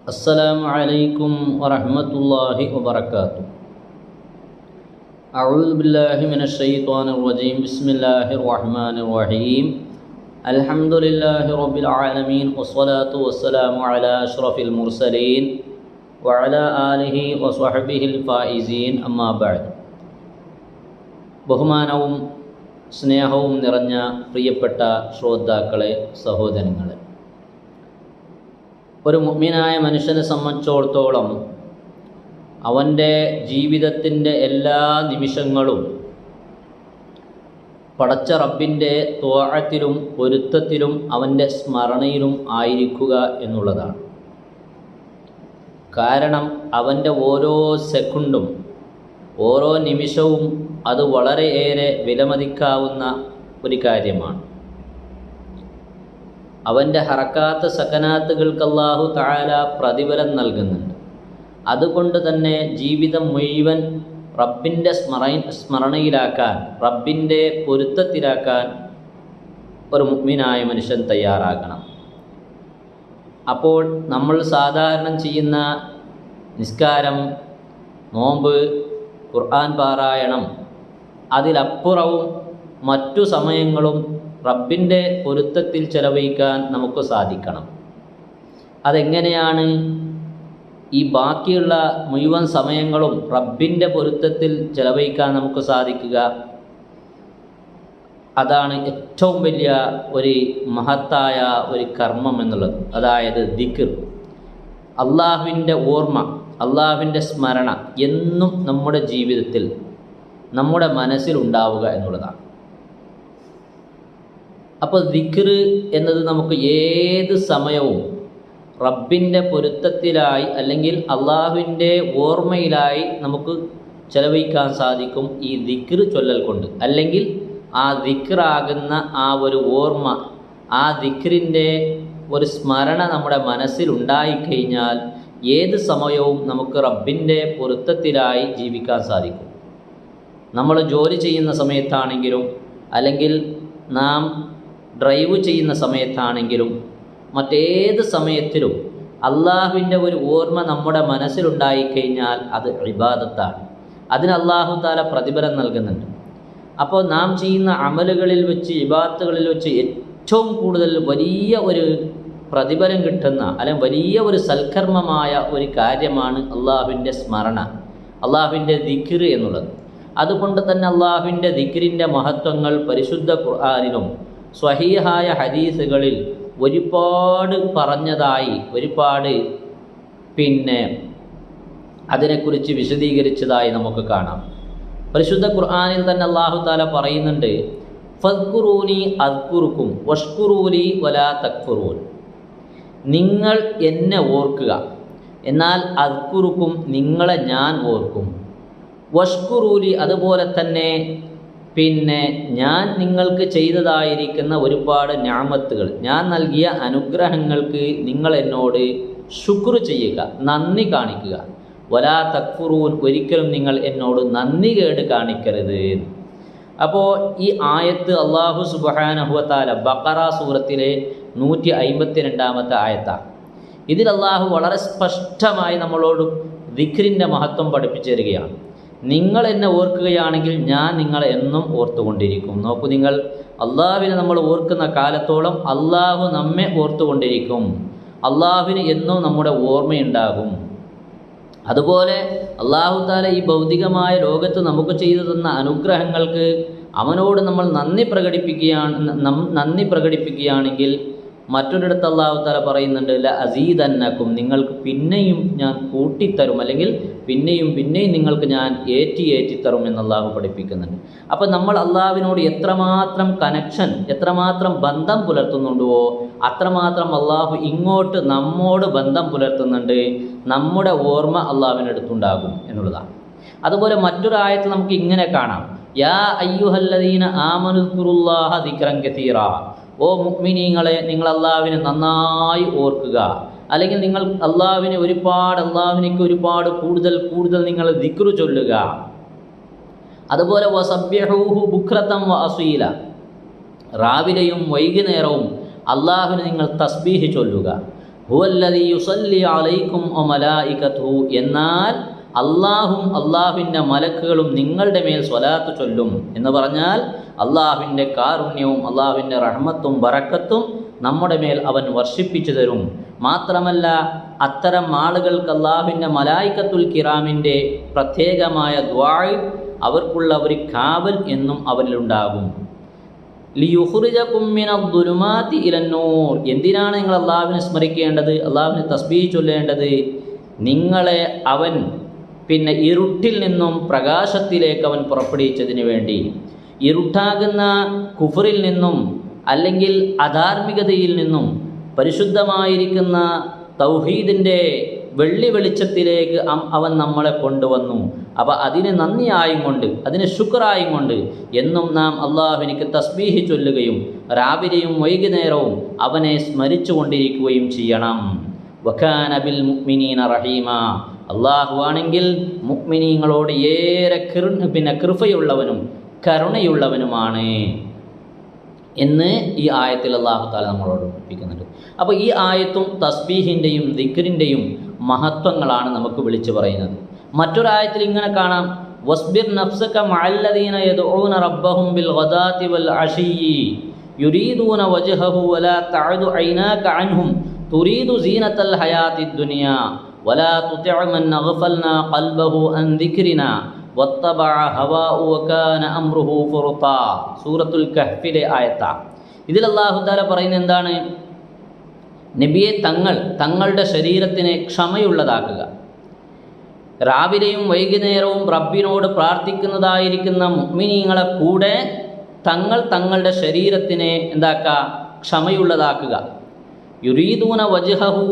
السلام عليكم ورحمة الله وبركاته. أعوذ بالله من الشيطان الرجيم. بسم الله الرحمن الرحيم. الحمد لله رب العالمين والصلاة والسلام على أشرف المرسلين وعلى آله وصحبه الفائزين. أما بعد. ബഹുമാനവും സ്നേഹവും നിറഞ്ഞ പ്രിയപ്പെട്ട ശ്രോതാക്കളെ, സഹോദരങ്ങളെ, ഒരു മുഅ്മിനായ മനുഷ്യനെ സംബന്ധിച്ചിടത്തോളം അവൻ്റെ ജീവിതത്തിൻ്റെ എല്ലാ നിമിഷങ്ങളും പടച്ച റബ്ബിൻ്റെ ത്വാഅത്തിലും പൊരുത്തത്തിലും അവൻ്റെ സ്മരണയിലും ആയിരിക്കുക എന്നുള്ളതാണ്. കാരണം അവൻ്റെ ഓരോ സെക്കൻഡും ഓരോ നിമിഷവും അത് വളരെയേറെ വിലമതിക്കാവുന്ന ഒരു കാര്യമാണ്. അവൻ്റെ ഹറക്കാത്ത് സകനാത്തുകൾക്ക് അല്ലാഹു തആല പ്രതിഫലം നൽകുന്നുണ്ട്. അതുകൊണ്ട് തന്നെ ജീവിതം മുഴുവൻ റബ്ബിൻ്റെ സ്മരണയിലാക്കാൻ, റബ്ബിൻ്റെ പൊരുത്തത്തിലാക്കാൻ ഒരു മുഅ്മിനായ മനുഷ്യൻ തയ്യാറാകണം. അപ്പോൾ നമ്മൾ സാധാരണ ചെയ്യുന്ന നിസ്കാരം, നോമ്പ്, ഖുർആൻ പാരായണം, അതിലപ്പുറവും മറ്റു സമയങ്ങളും റബ്ബിൻ്റെ പൊരുത്തത്തിൽ ചെലവഴിക്കാൻ നമുക്ക് സാധിക്കണം. അതെങ്ങനെയാണ് ഈ ബാക്കിയുള്ള മുഴുവൻ സമയങ്ങളും റബ്ബിൻ്റെ പൊരുത്തത്തിൽ ചെലവഴിക്കാൻ നമുക്ക് സാധിക്കുക? അതാണ് ഏറ്റവും വലിയ ഒരു മഹത്തായ ഒരു കർമ്മം എന്നുള്ളത്. അതായത് ദിക്ർ, അള്ളാഹുവിൻ്റെ ഓർമ്മ, അള്ളാഹുവിൻ്റെ സ്മരണ എന്നും നമ്മുടെ ജീവിതത്തിൽ, നമ്മുടെ മനസ്സിലുണ്ടാവുക എന്നുള്ളതാണ്. അപ്പോൾ ദിക്ർ എന്നത് നമുക്ക് ഏത് സമയവും റബ്ബിൻ്റെ പൊരുത്തത്തിലായി അല്ലെങ്കിൽ അള്ളാഹുവിൻ്റെ ഓർമ്മയിലായി നമുക്ക് ചെലവഴിക്കാൻ സാധിക്കും ഈ ദിക്ർ ചൊല്ലൽ കൊണ്ട്. അല്ലെങ്കിൽ ആ ദിക്റാകുന്ന ആ ഒരു ഓർമ്മ, ആ ദിക്റിൻ്റെ ഒരു സ്മരണ നമ്മുടെ മനസ്സിലുണ്ടായിക്കഴിഞ്ഞാൽ ഏത് സമയവും നമുക്ക് റബ്ബിൻ്റെ പൊരുത്തത്തിലായി ജീവിക്കാൻ സാധിക്കും. നമ്മൾ ജോലി ചെയ്യുന്ന സമയത്താണെങ്കിലും, അല്ലെങ്കിൽ നാം ഡ്രൈവ് ചെയ്യുന്ന സമയത്താണെങ്കിലും, മറ്റേത് സമയത്തിലും അള്ളാഹുവിൻ്റെ ഒരു ഓർമ്മ നമ്മുടെ മനസ്സിലുണ്ടായിക്കഴിഞ്ഞാൽ അത് ഇബാദത്താണ്. അതിന് അല്ലാഹു തആല പ്രതിഫലം നൽകുന്നുണ്ട്. അപ്പോൾ നാം ചെയ്യുന്ന അമലുകളിൽ വെച്ച്, ഇബാദത്തുകളിൽ വെച്ച് ഏറ്റവും കൂടുതൽ വലിയ ഒരു പ്രതിഫലം കിട്ടുന്ന, അല്ലെങ്കിൽ വലിയ ഒരു സൽക്കർമ്മമായ ഒരു കാര്യമാണ് അള്ളാഹുവിൻ്റെ സ്മരണ, അള്ളാഹുവിൻ്റെ ദിക്ർ എന്നുള്ളത്. അതുകൊണ്ട് തന്നെ അള്ളാഹുവിൻ്റെ ദിക്റിൻ്റെ മഹത്വങ്ങൾ പരിശുദ്ധ ഖുർആനിലും സ്വഹീഹായ ഹദീസുകളിൽ ഒരുപാട് പറഞ്ഞതായി, ഒരുപാട് അതിനെക്കുറിച്ച് വിശദീകരിച്ചതായി നമുക്ക് കാണാം. പരിശുദ്ധ ഖുർആനിൽ തന്നെ അല്ലാഹു തആല പറയുന്നുണ്ട്, ഫദ്കുറൂനി അദ്കുറുക്കും വഷ്കുറൂലി വലാ തക്ഫുറൂൻ. നിങ്ങൾ എന്നെ ഓർക്കുക, എന്നാൽ അദ്കുറുക്കും, നിങ്ങളെ ഞാൻ ഓർക്കും. വഷ്കുറൂലി, അതുപോലെ തന്നെ ഞാൻ നിങ്ങൾക്ക് ചെയ്തതായിരിക്കുന്ന ഒരുപാട് നിഅമത്തുകൾ, ഞാൻ നൽകിയ അനുഗ്രഹങ്ങൾക്ക് നിങ്ങൾ എന്നോട് ശുക്ർ ചെയ്യുക, നന്ദി കാണിക്കുക. വലാ തക്ഫുറൂൻ, ഒരിക്കലും നിങ്ങൾ എന്നോട് നന്ദി കേട് കാണിക്കരുത്. അപ്പോൾ ഈ ആയത്ത് അല്ലാഹു സുബ്ഹാനഹു വ തആല ബഖറ സൂറത്തിലെ 152-ാമത്തെ ആയത്താണ്. ഇതിൽ അല്ലാഹു വളരെ സ്പഷ്ടമായി നമ്മളോട് ദിക്റിൻ്റെ മഹത്വം പഠിപ്പിച്ചു തരികയാണ്. നിങ്ങൾ എന്നെ ഓർക്കുകയാണെങ്കിൽ ഞാൻ നിങ്ങളെ എന്നും ഓർത്തുകൊണ്ടിരിക്കും. നോക്കൂ, നിങ്ങൾ അള്ളാഹുവിനെ നമ്മൾ ഓർക്കുന്ന കാലത്തോളം അള്ളാഹു നമ്മെ ഓർത്തുകൊണ്ടിരിക്കും. അള്ളാഹുവിന് എന്നും നമ്മുടെ ഓർമ്മയുണ്ടാകും. അതുപോലെ അല്ലാഹു തആല ഈ ഭൗതികമായ ലോകത്ത് നമുക്ക് ചെയ്തു തന്ന അനുഗ്രഹങ്ങൾക്ക് അവനോട് നമ്മൾ നന്ദി പ്രകടിപ്പിക്കുകയാണെങ്കിൽ മറ്റൊരിടത്ത് അല്ലാഹു തആല പറയുന്നുണ്ട്, ല അസീദന്നക്കും, നിങ്ങൾക്ക് പിന്നെയും ഞാൻ കൂട്ടിത്തരും, അല്ലെങ്കിൽ പിന്നെയും നിങ്ങൾക്ക് ഞാൻ ഏറ്റിത്തരും എന്ന് അല്ലാഹു പഠിപ്പിക്കുന്നുണ്ട്. അപ്പോൾ നമ്മൾ അല്ലാഹുവിനോട് എത്രമാത്രം കണക്ഷൻ, എത്രമാത്രം ബന്ധം പുലർത്തുന്നുണ്ടോ അത്രമാത്രം അല്ലാഹു ഇങ്ങോട്ട് നമ്മോട് ബന്ധം പുലർത്തുന്നുണ്ട്. നമ്മുടെ ഓർമ്മ അല്ലാഹുവിനടുത്തുണ്ടാകും എന്നുള്ളതാണ്. അതുപോലെ മറ്റൊരു ആയത്ത് നമുക്ക് ഇങ്ങനെ കാണാം, യാ അയ്യുഹല്ലദീന ആമനുസ്കുറുല്ലാഹ ദിക്റൻ കസീറാ. ഓ മുഅ്മിനീങ്ങളെ, നിങ്ങൾ അല്ലാഹുവിനെ നന്നായി ഓർക്കുക, അല്ലെങ്കിൽ നിങ്ങൾ അല്ലാഹുവിനേക്ക് ഒരുപാട് കൂടുതൽ നിങ്ങൾ ദിക്ർ ചൊല്ലുക. അതുപോലെ വസബ്ബിഹൂഹു ബുക്രതൻ വഅസീല, രാവിലെയും വൈകുന്നേരവും അള്ളാഹുവിന് നിങ്ങൾ തസ്ബീഹ് ചൊല്ലുക. ഹുവല്ലദീ യുസല്ലി അലൈക്കും വമലായികതുഹു, എന്നാൽ അള്ളാഹും അള്ളാഹുവിൻ്റെ മലക്കുകളും നിങ്ങളുടെ മേൽ സ്വലാത്ത് ചൊല്ലും എന്ന് പറഞ്ഞാൽ അള്ളാഹുവിൻ്റെ കാരുണ്യവും അള്ളാഹുവിൻ്റെ റഹ്മത്തും ബറക്കത്തും നമ്മുടെ മേൽ അവൻ വർഷിപ്പിച്ചു തരും. മാത്രമല്ല അത്തരം ആളുകൾക്ക് അള്ളാഹുവിൻ്റെ മലായികത്തുൽ കിറാമിൻ്റെ പ്രത്യേകമായ ദുആ, അവർക്കുള്ള ഒരു കാവൽ എന്നും അവരിലുണ്ടാകും. ലിയുഖ്റിജകും മിനദ്ദുലുമാതി ഇലന്നൂർ, എന്തിനാണ് നിങ്ങൾ അള്ളാഹുവിനെ സ്മരിക്കേണ്ടത്, അള്ളാഹുവിനെ തസ്ബീഹ് ചൊല്ലേണ്ടത്? നിങ്ങളെ അവൻ ഇരുട്ടിൽ നിന്നും പ്രകാശത്തിലേക്ക് അവൻ പുറപ്പെടുവിച്ചതിന് വേണ്ടി. ഇരുട്ടാകുന്ന കുഫറിൽ നിന്നും അല്ലെങ്കിൽ അധാർമികതയിൽ നിന്നും പരിശുദ്ധമായിരിക്കുന്ന തൗഹീദിൻ്റെ വെള്ളി വെളിച്ചത്തിലേക്ക് അവൻ നമ്മളെ കൊണ്ടുവന്നു. അപ്പോൾ അതിന് നന്ദിയായും കൊണ്ട്, അതിന് ശുക്റായും കൊണ്ട് എന്നും നാം അള്ളാഹുവിനിക്ക് തസ്ബീഹ് ചൊല്ലുകയും രാവിലെയും വൈകുന്നേരവും അവനെ സ്മരിച്ചു കൊണ്ടിരിക്കുകയും ചെയ്യണം. വകാന ബിൽ മുഅ്മിനീന റഹീമ, അള്ളാഹു ആണെങ്കിൽ മുഅ്മിനീങ്ങളോട് ഏറെ കൃപയുള്ളവനും കരുണയുള്ളവനുമാണ് എന്ന് ഈ ആയത്തിൽ അല്ലാഹു തആല നമ്മളോട് പഠിപ്പിക്കുന്നുണ്ട്. അപ്പോൾ ഈ ആയത്തും തസ്ബീഹിൻ്റെയും ദിക്റിൻ്റെയും മഹത്വങ്ങളാണ് നമുക്ക് വിളിച്ചു പറയുന്നത്. മറ്റൊരായത്തിൽ ഇങ്ങനെ കാണാം, വസ്ബിർ നഫ്സക മഅല്ലദീന യദ്ഊന റബ്ബഹും ബിൽ ഗദാതി വൽ അശിയ്യി യുരീദൂന വജ്ഹഹു വലാ തഅദു ഐനാക അൻഹും തുരീദു സീനത്തൽ ഹയാത്തിദ് ദുനിയാ വലാ തുതിഅ മൻ അഗ്ഫൽനാ ഖൽബഹു അൻ ദിക്രിനാ വത്തബഅ ഹവാഉ വകാന അംറുഹു ഫുർതാ. സൂറത്തുൽ കഹ്ഫിലെ ആയത്ത. ഇതിൽ അല്ലാഹു തആല പറയുന്നത് എന്താണ്? നബിയെ തങ്ങളുടെ ശരീരത്തിനെ ക്ഷമയുള്ളതാക്കുക. രാവിലെയും വൈകുന്നേരവും റബ്ബിനോട് പ്രാർത്ഥിക്കുന്നതായിരിക്കുന്ന മുഅ്മിനീങ്ങളെ കൂടെ തങ്ങളുടെ ശരീരത്തിനെ എന്താക്കുക? ക്ഷമയുള്ളതാക്കുക. യുരീദൂന വജ്ഹഹു,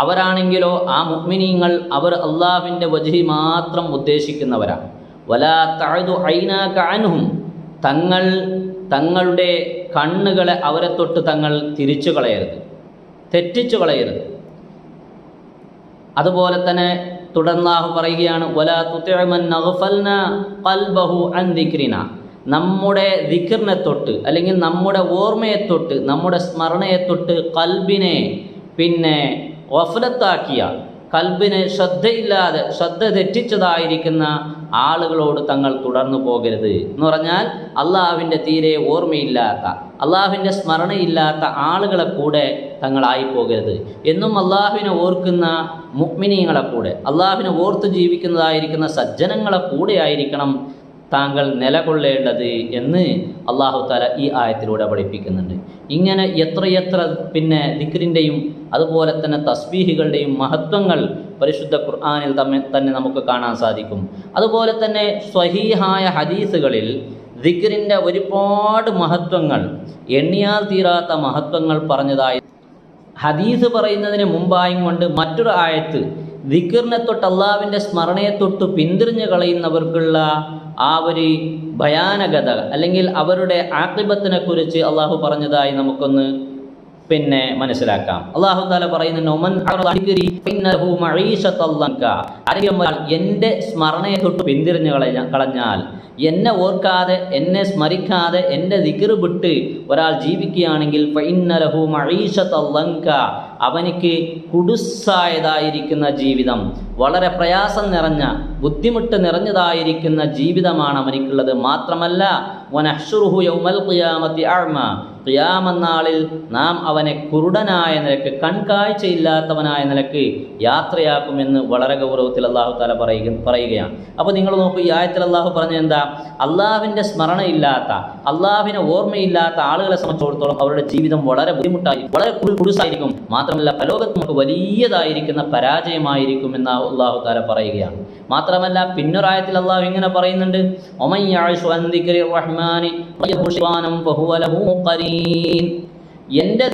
അവരാണെങ്കിലോ ആ മുഅ്മിനീങ്ങൾ അവർ അള്ളാഹുവിൻ്റെ വജ്ഹി മാത്രം ഉദ്ദേശിക്കുന്നവരാണ്. വലാ തഅദു ഐനാക അൻഹും, തങ്ങളുടെ കണ്ണുകളെ അവരെ തൊട്ട് തങ്ങൾ തിരിച്ചു കളയരുത്, തെറ്റിച്ചു കളയരുത്. അതുപോലെ തന്നെ തുടർന്നാഹു പറയുകയാണ്, വലാ തുതിഅ മൻ അഗ്ഫൽനാ ഖൽബഹു അൻ ദിക്രിനാ, നമ്മുടെ ദിക്റിനെ തൊട്ട് അല്ലെങ്കിൽ നമ്മുടെ ഓർമ്മയെ തൊട്ട് നമ്മുടെ സ്മരണയെ തൊട്ട് കൽബിനെ ഗഫലത്താക്കിയ, കൽബിനെ ശ്രദ്ധ തെറ്റിച്ചതായിരിക്കുന്ന ആളുകളോട് തങ്ങൾ തുടർന്നു പോകരുത് എന്ന് പറഞ്ഞാൽ അള്ളാഹുവിൻ്റെ തീരെ ഓർമ്മയില്ലാത്ത, അള്ളാഹുവിൻ്റെ സ്മരണയില്ലാത്ത ആളുകളെ കൂടെ തങ്ങളായി പോകരുത്. എന്നും അള്ളാഹുവിനെ ഓർക്കുന്ന മുഅ്മിനീങ്ങളെ കൂടെ, അള്ളാഹുവിനെ ഓർത്ത് ജീവിക്കുന്നതായിരിക്കുന്ന സജ്ജനങ്ങളെ കൂടെ ആയിരിക്കണം താങ്കൾ നിലകൊള്ളേണ്ടത് എന്ന് അല്ലാഹു തആല ഈ ആയത്തിലൂടെ പഠിപ്പിക്കുന്നുണ്ട്. ഇങ്ങനെ എത്രയെത്ര ദിക്റിൻ്റെയും അതുപോലെ തന്നെ തസ്ബീഹുകളുടെയും മഹത്വങ്ങൾ പരിശുദ്ധ ഖുർആനിൽ തന്നെ നമുക്ക് കാണാൻ സാധിക്കും. അതുപോലെ തന്നെ സ്വഹീഹായ ഹദീസുകളിൽ ദിക്റിൻ്റെ ഒരുപാട് മഹത്വങ്ങൾ, എണ്ണിയാൽ തീരാത്ത മഹത്വങ്ങൾ പറഞ്ഞതായി ഹദീസ് പറയുന്നതിന് മുമ്പായും കൊണ്ട് മറ്റൊരു ആയത്ത് ദിക്റിനെ തൊട്ട് അള്ളാഹുവിൻ്റെ സ്മരണയെ തൊട്ട് പിന്തിരിഞ്ഞു കളയുന്നവർക്കുള്ള ആ ഒരു ഭയാനകത അല്ലെങ്കിൽ അവരുടെ ആഖിബത്തിനെ കുറിച്ച് അള്ളാഹു പറഞ്ഞതായി നമുക്കൊന്ന് മനസ്സിലാക്കാം. അള്ളാഹു തആല പറയുന്നുണ്ട്, എൻ്റെ സ്മരണയെ തൊട്ട് പിന്തിരിഞ്ഞു കളഞ്ഞാൽ, എന്നെ ഓർക്കാതെ എന്നെ സ്മരിക്കാതെ എൻ്റെ ദിക്ർ വിട്ട് ഒരാൾ ജീവിക്കുകയാണെങ്കിൽ ഫഇന്ന ലഹു മഈശത്തൻ ലങ്ക, അവനിക്ക് കുടുസായതായിരിക്കുന്ന ജീവിതം, വളരെ പ്രയാസം നിറഞ്ഞ ബുദ്ധിമുട്ട് നിറഞ്ഞതായിരിക്കുന്ന ജീവിതമാണ് അവനിക്കുള്ളത്. മാത്രമല്ല വനഹ്ശുറുഹു യൗമൽ ഖിയാമത്തി അഅ്മ, ഖിയാമത്ത് നാളിൽ നാം അവനെ കുരുടനായ നിലക്ക്, കൺകാഴ്ചയില്ലാത്തവനായ നിലക്ക് യാത്രയാക്കുമെന്ന് വളരെ ഗൗരവത്തിൽ അല്ലാഹു തആല പറയുകയാണ്. അപ്പോൾ നിങ്ങൾ നോക്കൂ, ഈ ആയത്തിൽ അല്ലാഹു പറഞ്ഞത് എന്താ? അള്ളാഹുവിൻ്റെ സ്മരണയില്ലാത്ത, അള്ളാഹുവിനെ ഓർമ്മയില്ലാത്ത ആളുകളെ സംബന്ധിച്ചിടത്തോളം അവരുടെ ജീവിതം വളരെ ബുദ്ധിമുട്ടായി, വളരെ കുടുസായിരിക്കും. മാത്രമല്ല പരലോകത്ത് നമുക്ക് വലിയതായിരിക്കുന്ന പരാജയമായിരിക്കും എന്ന് അല്ലാഹു തആല പറയുകയാണ്. മാത്രമല്ല പിന്നൊരായത്തിൽ അല്ലാഹു ഇങ്ങനെ പറയുന്നുണ്ട്, ഒമൻ യഅ്ശു അൻ ദിക്രി റഹ്മാനി വയഹുശിവാനം ഫഹുവ ലഹു ഖരീൻ, എൻ്റെ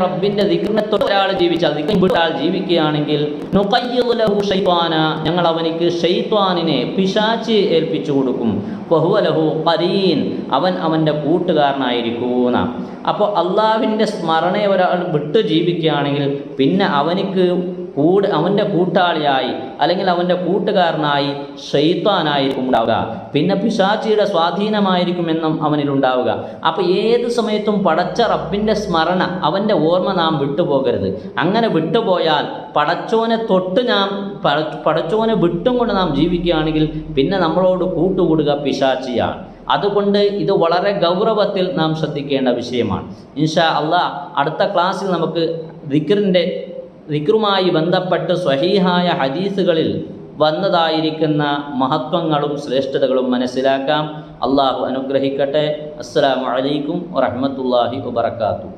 റബ്ബിൻ്റെ ദിക്റിനെ തൊട്ട് ഒരാൾ ജീവിച്ചാൽ, ദിക്ർ വിട്ടാൽ ജീവിക്കുകയാണെങ്കിൽ നുഖയ്യിദ് ലഹു ശൈത്വാന, ഞങ്ങൾ അവനിക്ക് ശൈത്വാനിനെ, പിശാച് ഏൽപ്പിച്ചു കൊടുക്കും. ഫഹുവ ലഹു ഖരീൻ, അവൻ അവൻ്റെ കൂട്ടുകാരനായിരിക്കും. അപ്പോൾ അള്ളാഹുവിൻ്റെ സ്മരണയെ ഒരാൾ വിട്ട് ജീവിക്കുകയാണെങ്കിൽ പിന്നെ അവനിക്ക് അവൻ്റെ കൂട്ടാളിയായി അല്ലെങ്കിൽ അവൻ്റെ കൂട്ടുകാരനായി ശൈത്താനായിരിക്കും ഉണ്ടാവുക. പിന്നെ പിശാചിയുടെ സ്വാധീനമായിരിക്കുമെന്നും അവനിലുണ്ടാവുക. അപ്പോൾ ഏത് സമയത്തും പടച്ച റബ്ബിൻ്റെ സ്മരണ, അവൻ്റെ ഓർമ്മ നാം വിട്ടുപോകരുത്. അങ്ങനെ വിട്ടുപോയാൽ പടച്ചോനെ പടച്ചോനെ വിട്ടും കൊണ്ട് നാം ജീവിക്കുകയാണെങ്കിൽ പിന്നെ നമ്മളോട് കൂട്ടുകൂടുക പിശാചിയാണ്. അതുകൊണ്ട് ഇത് വളരെ ഗൗരവത്തിൽ നാം ശ്രദ്ധിക്കേണ്ട വിഷയമാണ്. ഇൻഷാ അള്ളാഹ് അടുത്ത ക്ലാസ്സിൽ നമുക്ക് ദിക്റുമായി ബന്ധപ്പെട്ട് സ്വഹീഹായ ഹദീസുകളിൽ വന്നതായിരിക്കുന്ന മഹത്വങ്ങളും ശ്രേഷ്ഠതകളും മനസ്സിലാക്കാം. അള്ളാഹു അനുഗ്രഹിക്കട്ടെ. അസ്സലാമു അലൈക്കും വറഹ്മത്തുള്ളാഹി വബറകാതുഹു.